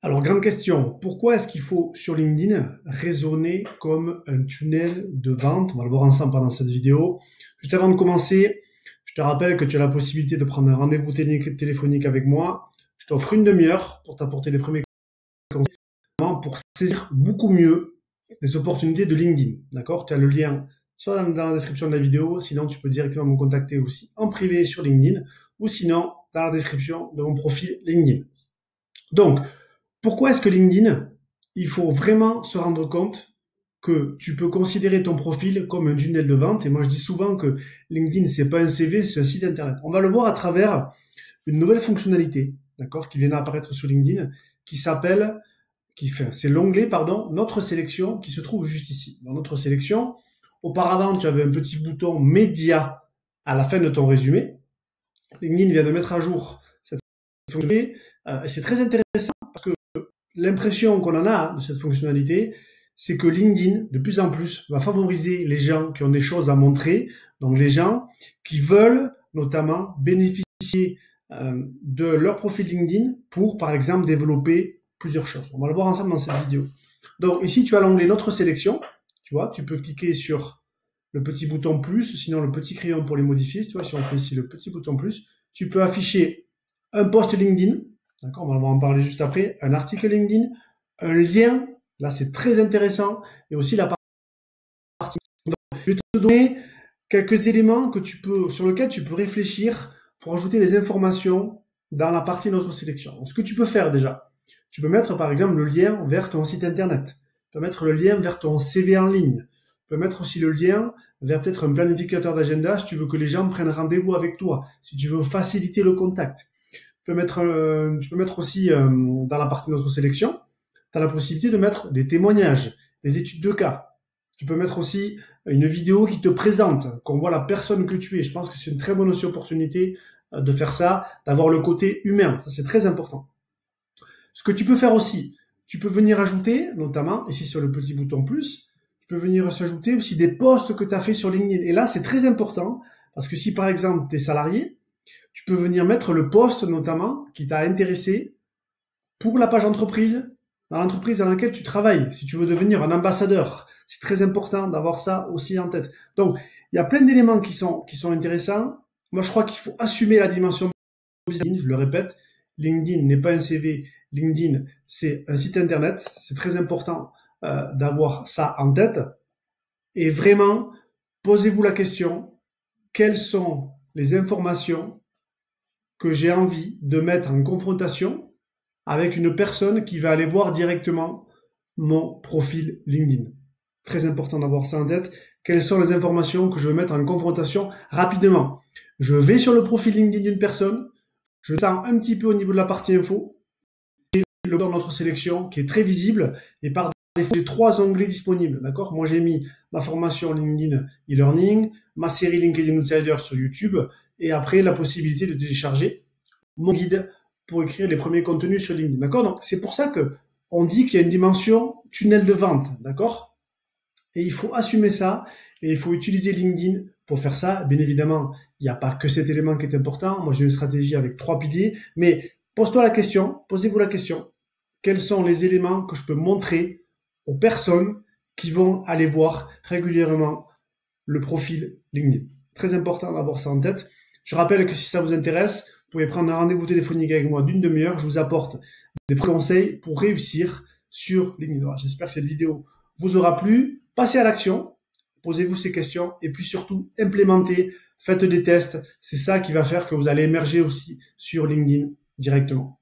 Alors, grande question, pourquoi est-ce qu'il faut sur LinkedIn raisonner comme un tunnel de vente? On va le voir ensemble pendant cette vidéo. Juste avant de commencer, je te rappelle que tu as la possibilité de prendre un rendez-vous téléphonique avec moi. Je t'offre une demi-heure pour t'apporter les premiers conseils pour saisir beaucoup mieux les opportunités de LinkedIn. D'accord? Tu as le lien soit dans la description de la vidéo, sinon tu peux directement me contacter aussi en privé sur LinkedIn, ou sinon dans la description de mon profil LinkedIn. Donc, pourquoi est-ce que LinkedIn, il faut vraiment se rendre compte que tu peux considérer ton profil comme un tunnel de vente. Et moi, je dis souvent que LinkedIn, c'est pas un CV, c'est un site internet. On va le voir à travers une nouvelle fonctionnalité, d'accord, qui vient d'apparaître sur LinkedIn, qui s'appelle, c'est l'onglet, pardon, notre sélection, qui se trouve juste ici. Dans notre sélection, auparavant, tu avais un petit bouton média à la fin de ton résumé. LinkedIn vient de mettre à jour cette fonctionnalité. C'est très intéressant parce que l'impression qu'on en a de cette fonctionnalité, c'est que LinkedIn, de plus en plus, va favoriser les gens qui ont des choses à montrer, donc les gens qui veulent notamment bénéficier de leur profil LinkedIn pour, par exemple, développer plusieurs choses. On va le voir ensemble dans cette vidéo. Donc ici, tu as l'onglet Notre sélection. Tu vois, tu peux cliquer sur le petit bouton plus, sinon le petit crayon pour les modifier. Tu vois, si on fait ici le petit bouton plus, tu peux afficher un post LinkedIn. D'accord, on va en parler juste après. Un article LinkedIn, un lien. Là, c'est très intéressant. Et aussi la partie. Donc, je vais te donner quelques éléments sur lesquels tu peux réfléchir pour ajouter des informations dans la partie de notre sélection. Donc, ce que tu peux faire déjà, tu peux mettre par exemple le lien vers ton site internet. Tu peux mettre le lien vers ton CV en ligne. Tu peux mettre aussi le lien vers peut-être un planificateur d'agenda si tu veux que les gens prennent rendez-vous avec toi, si tu veux faciliter le contact. Tu peux mettre aussi dans la partie de notre sélection, tu as la possibilité de mettre des témoignages, des études de cas. Tu peux mettre aussi une vidéo qui te présente, qu'on voit la personne que tu es. Je pense que c'est une très bonne opportunité de faire ça, d'avoir le côté humain. Ça, c'est très important. Ce que tu peux faire aussi, tu peux venir ajouter, notamment ici sur le petit bouton plus, tu peux venir s'ajouter aussi des posts que tu as fait sur LinkedIn. Et là, c'est très important parce que si par exemple tu es salarié, tu peux venir mettre le post notamment qui t'a intéressé pour la page entreprise, dans l'entreprise dans laquelle tu travailles. Si tu veux devenir un ambassadeur, c'est très important d'avoir ça aussi en tête. Donc, il y a plein d'éléments qui sont intéressants. Moi, je crois qu'il faut assumer la dimension LinkedIn. Je le répète, LinkedIn n'est pas un CV. LinkedIn, c'est un site internet. C'est très important d'avoir ça en tête. Et vraiment, posez-vous la question, quelles sont les informations que j'ai envie de mettre en confrontation avec une personne qui va aller voir directement mon profil LinkedIn. Très important d'avoir ça en tête. Quelles sont les informations que je veux mettre en confrontation rapidement? Je vais sur le profil LinkedIn d'une personne, je sens un petit peu au niveau de la partie info, et le dans notre sélection qui est très visible, et par défaut, j'ai 3 onglets disponibles. D'accord? Moi, j'ai mis ma formation LinkedIn e-learning, ma série LinkedIn Insider sur YouTube, et après, la possibilité de télécharger mon guide pour écrire les premiers contenus sur LinkedIn. D'accord? Donc, c'est pour ça que on dit qu'il y a une dimension tunnel de vente. D'accord? Et il faut assumer ça et il faut utiliser LinkedIn pour faire ça. Bien évidemment, il n'y a pas que cet élément qui est important. Moi, j'ai une stratégie avec 3 piliers, mais posez-vous la question. Quels sont les éléments que je peux montrer aux personnes qui vont aller voir régulièrement le profil LinkedIn? Très important d'avoir ça en tête. Je rappelle que si ça vous intéresse, vous pouvez prendre un rendez-vous téléphonique avec moi d'une demi-heure. Je vous apporte des conseils pour réussir sur LinkedIn. J'espère que cette vidéo vous aura plu. Passez à l'action, posez-vous ces questions et puis surtout implémentez, faites des tests. C'est ça qui va faire que vous allez émerger aussi sur LinkedIn directement.